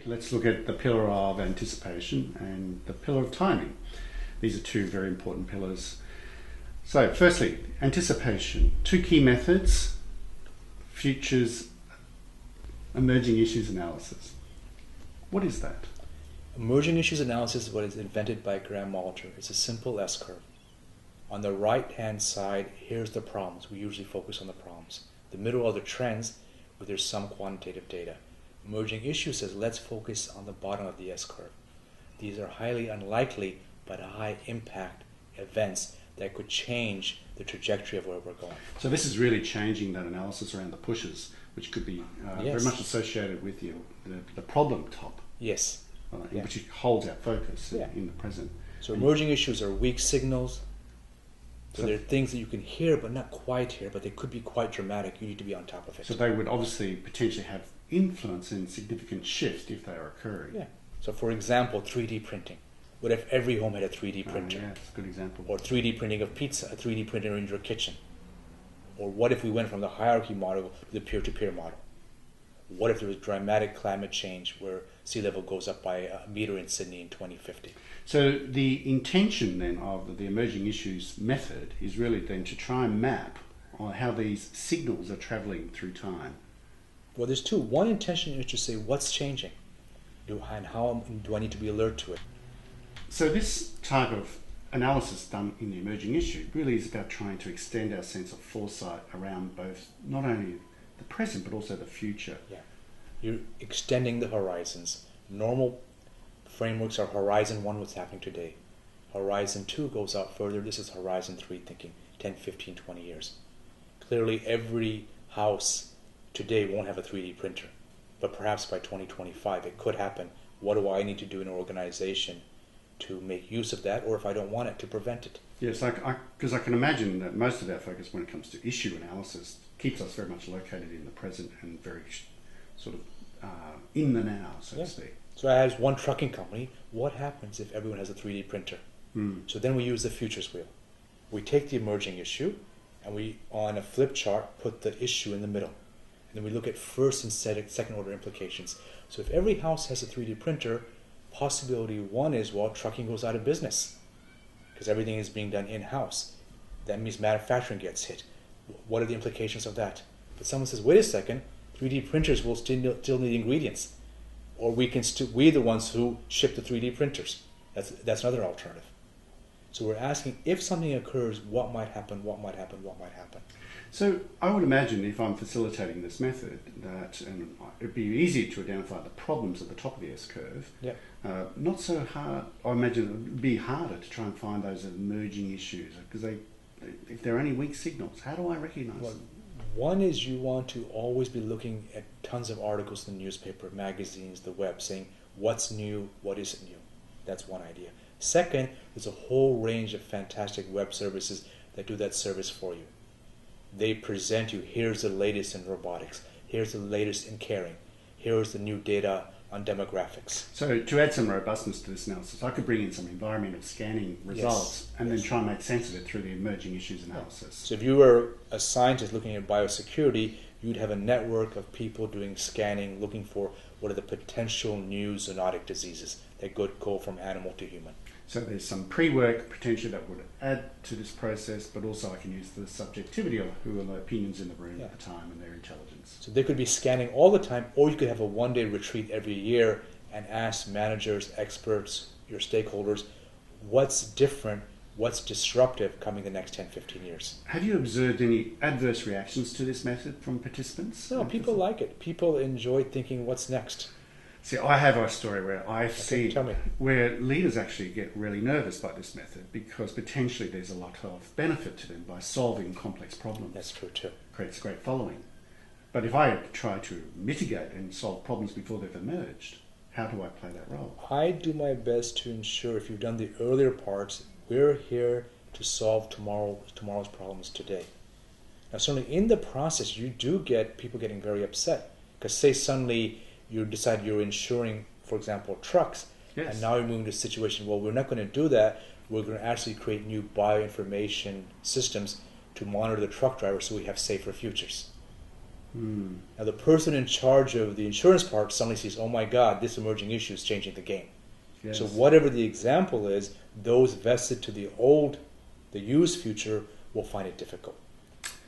let's look at the pillar of anticipation and the pillar of timing. These are two very important pillars. So firstly, anticipation. Two key methods: futures, emerging issues analysis. What is that? Emerging issues analysis is what is invented by Graham Alter. It's a simple S-curve. On the right-hand side, here's the problems. We usually focus on the problems. The middle are the trends, where there's some quantitative data. Emerging issues says, let's focus on the bottom of the S-curve. These are highly unlikely, but high impact events that could change the trajectory of where we're going. So this is really changing that analysis around the pushes, which could be very much associated with the problem top. Yes. Which holds our focus in the present. So emerging issues are weak signals. So they're things that you can hear but not quite hear, but they could be quite dramatic. You need to be on top of it. So they would obviously potentially have influence and significant shift if they are occurring. Yeah. So for example, 3D printing. What if every home had a 3D printer? Yeah, that's a good example. Or 3D printing of pizza, a 3D printer in your kitchen. Or what if we went from the hierarchy model to the peer-to-peer model? What if there was dramatic climate change where sea level goes up by a meter in Sydney in 2050? So the intention then of the emerging issues method is really then to try and map on how these signals are travelling through time. Well, there's two. One intention is to say what's changing and how do I need to be alert to it. So this type of analysis done in the emerging issue really is about trying to extend our sense of foresight around both not only the present but also the future. Yeah, you're extending the horizons. Normal frameworks are horizon 1, what's happening today. Horizon 2 goes out further. This is horizon 3, thinking 10, 15, 20 years. Clearly every house today won't have a 3D printer, but perhaps by 2025 it could happen. What do I need to do in an organization to make use of that, or if I don't want it, to prevent it? Yes, because I can imagine that most of our focus when it comes to issue analysis keeps us very much located in the present and very sort of in the now, so to speak. So as one trucking company, what happens if everyone has a 3D printer? So then we use the futures wheel. We take the emerging issue and we, on a flip chart, put the issue in the middle. And then we look at first and second order implications. So if every house has a 3D printer, possibility one is, well, trucking goes out of business because everything is being done in-house. That means manufacturing gets hit. What are the implications of that? But someone says, wait a second, 3D printers will still need ingredients. Or we're the ones who ship the 3D printers. That's another alternative. So we're asking, if something occurs, what might happen, what might happen, what might happen? So I would imagine if I'm facilitating this method that it'd be easy to identify the problems at the top of the S-curve. Yeah. Not so hard. I imagine it would be harder to try and find those emerging issues because if there are any weak signals, how do I recognise them? One is you want to always be looking at tons of articles in the newspaper, magazines, the web, saying what's new, what isn't new. That's one idea. Second, there's a whole range of fantastic web services that do that service for you. They present you, here's the latest in robotics, here's the latest in caring, here's the new data on demographics. So to add some robustness to this analysis, I could bring in some environmental scanning results and then try and make sense of it through the emerging issues analysis. So if you were a scientist looking at biosecurity, you'd have a network of people doing scanning, looking for what are the potential new zoonotic diseases that could go from animal to human. So there's some pre-work potentially that would add to this process, but also I can use the subjectivity of who are the opinions in the room at the time and their intelligence. So they could be scanning all the time, or you could have a one-day retreat every year and ask managers, experts, your stakeholders, what's different, what's disruptive coming the next 10, 15 years. Have you observed any adverse reactions to this method from participants? No, people like it. People enjoy thinking, what's next? See, I have a story where I see tell me. where leaders actually get really nervous by this method because potentially there's a lot of benefit to them by solving complex problems. That's true too. Creates a great following. But if I try to mitigate and solve problems before they've emerged, how do I play that role? I do my best to ensure, if you've done the earlier parts, we're here to solve tomorrow's problems today. Now certainly in the process you do get people getting very upset because say suddenly you decide you're insuring, for example, trucks, and now you're moving to a situation, well, we're not going to do that. We're going to actually create new bioinformation systems to monitor the truck drivers so we have safer futures. Now the person in charge of the insurance part suddenly sees, oh my God, this emerging issue is changing the game. Yes. So whatever the example is, those vested to the used future will find it difficult.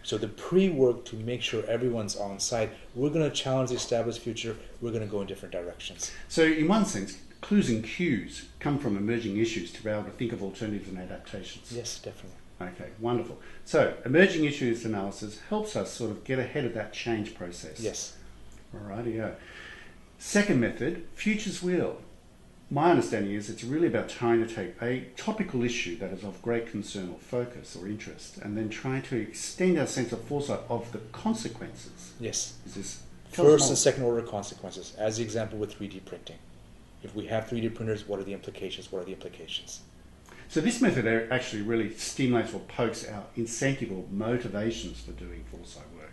So the pre-work to make sure everyone's on side, we're going to challenge the established future, we're going to go in different directions. So in one sense, clues and cues come from emerging issues to be able to think of alternatives and adaptations. Yes, definitely. Okay, wonderful. So emerging issues analysis helps us sort of get ahead of that change process. Yes. Alrighty-o. Second method, futures wheel. My understanding is it's really about trying to take a topical issue that is of great concern or focus or interest and then trying to extend our sense of foresight of the consequences. Yes. Is this First and second order consequences, as the example with 3D printing. If we have 3D printers, what are the implications? What are the implications? So this method actually really stimulates or pokes our incentive or motivations for doing foresight work.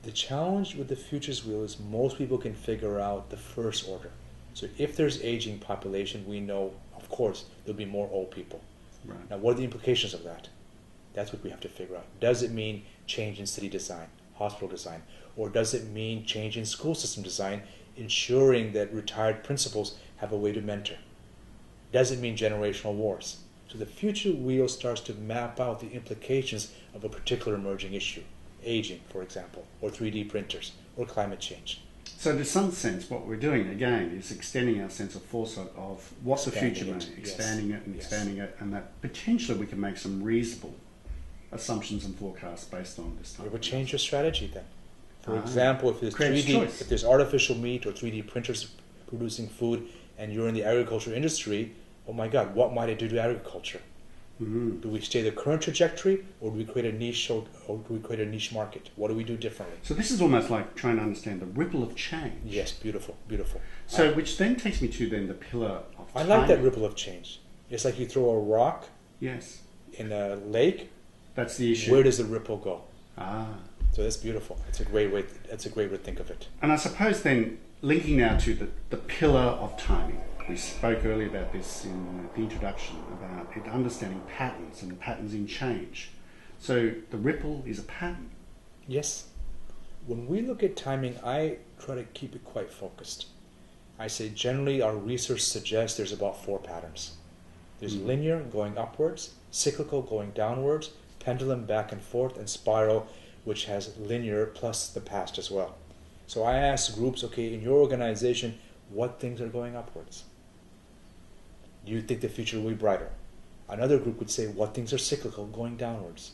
The challenge with the futures wheel is most people can figure out the first order. So if there's aging population, we know, of course, there'll be more old people. Right. Now, what are the implications of that? That's what we have to figure out. Does it mean change in city design, hospital design? Or does it mean change in school system design, ensuring that retired principals have a way to mentor? Does it mean generational wars? So the future wheel starts to map out the implications of a particular emerging issue, aging, for example, or 3D printers, or climate change. So in some sense, what we're doing, again, is extending our sense of foresight of what the future may be, expanding it and expanding it, and that potentially we can make some reasonable assumptions and forecasts based on this type. It would change your strategy then. For example, if there's artificial meat or 3D printers producing food and you're in the agriculture industry, oh my God, what might it do to agriculture? Mm-hmm. Do we stay the current trajectory, or do we create a niche market? What do we do differently? So this is almost like trying to understand the ripple of change. Yes, beautiful, beautiful. So which then takes me to then the pillar of I timing. like that ripple of change. It's like you throw a rock Yes. in a lake. That's the issue. Where does the ripple go? Ah. So that's beautiful. It's a great way. That's a great way to think of it. And I suppose then, linking now to the pillar of timing. We spoke earlier about this in the introduction, about it understanding patterns and the patterns in change. So the ripple is a pattern. Yes. When we look at timing, I try to keep it quite focused. I say generally our research suggests there's about 4 patterns. There's linear going upwards, cyclical going downwards, pendulum back and forth, and spiral, which has linear plus the past as well. So I ask groups, okay, in your organization, what things are going upwards? Do you think the future will be brighter? Another group would say, what things are cyclical, going downwards?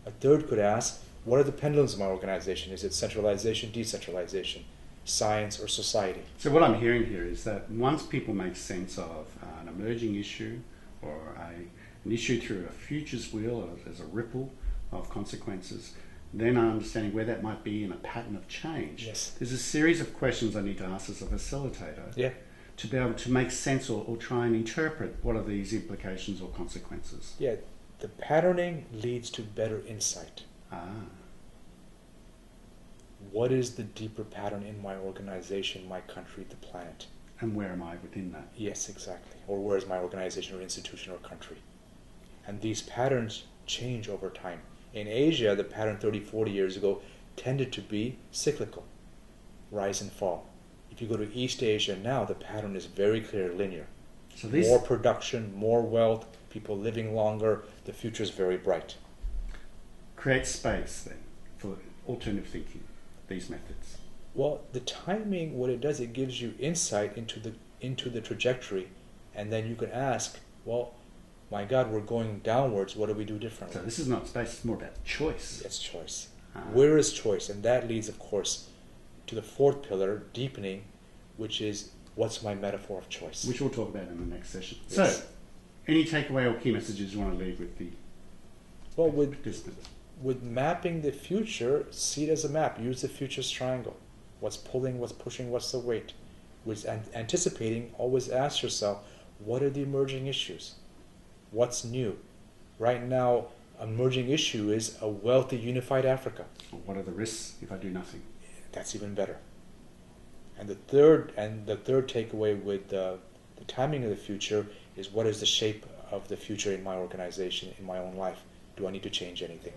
A third could ask, what are the pendulums of my organization? Is it centralization, decentralization, science, or society? So what I'm hearing here is that once people make sense of an emerging issue or an issue through a futures wheel or as a ripple of consequences, then I'm understanding where that might be in a pattern of change. Yes. There's a series of questions I need to ask as a facilitator. Yeah. To be able to make sense or try and interpret what are these implications or consequences. Yeah, the patterning leads to better insight. Ah. What is the deeper pattern in my organization, my country, the planet? And where am I within that? Yes, exactly. Or where is my organization or institution or country? And these patterns change over time. In Asia, the pattern 30, 40 years ago tended to be cyclical, rise and fall. If you go to East Asia now, the pattern is very clear, linear. So this More production, more wealth, people living longer, the future is very bright. creates space then for alternative thinking, these methods. Well, the timing, what it does, it gives you insight into the trajectory, and then you can ask, well, my God, we're going downwards, what do we do differently? So this is not space, it's more about choice. It's choice. Ah. Where is choice? And that leads, of course, to the 4th pillar, deepening, which is, what's my metaphor of choice? Which we'll talk about in the next session. Yes. So, any takeaway or key messages you want to leave with the participants? With mapping the future, see it as a map. Use the futures triangle. What's pulling, what's pushing, what's the weight? With anticipating, always ask yourself, what are the emerging issues? What's new? Right now, emerging issue is a wealthy, unified Africa. Or what are the risks if I do nothing? That's even better. And the third takeaway with the timing of the future is, what is the shape of the future in my organization, in my own life? Do I need to change anything?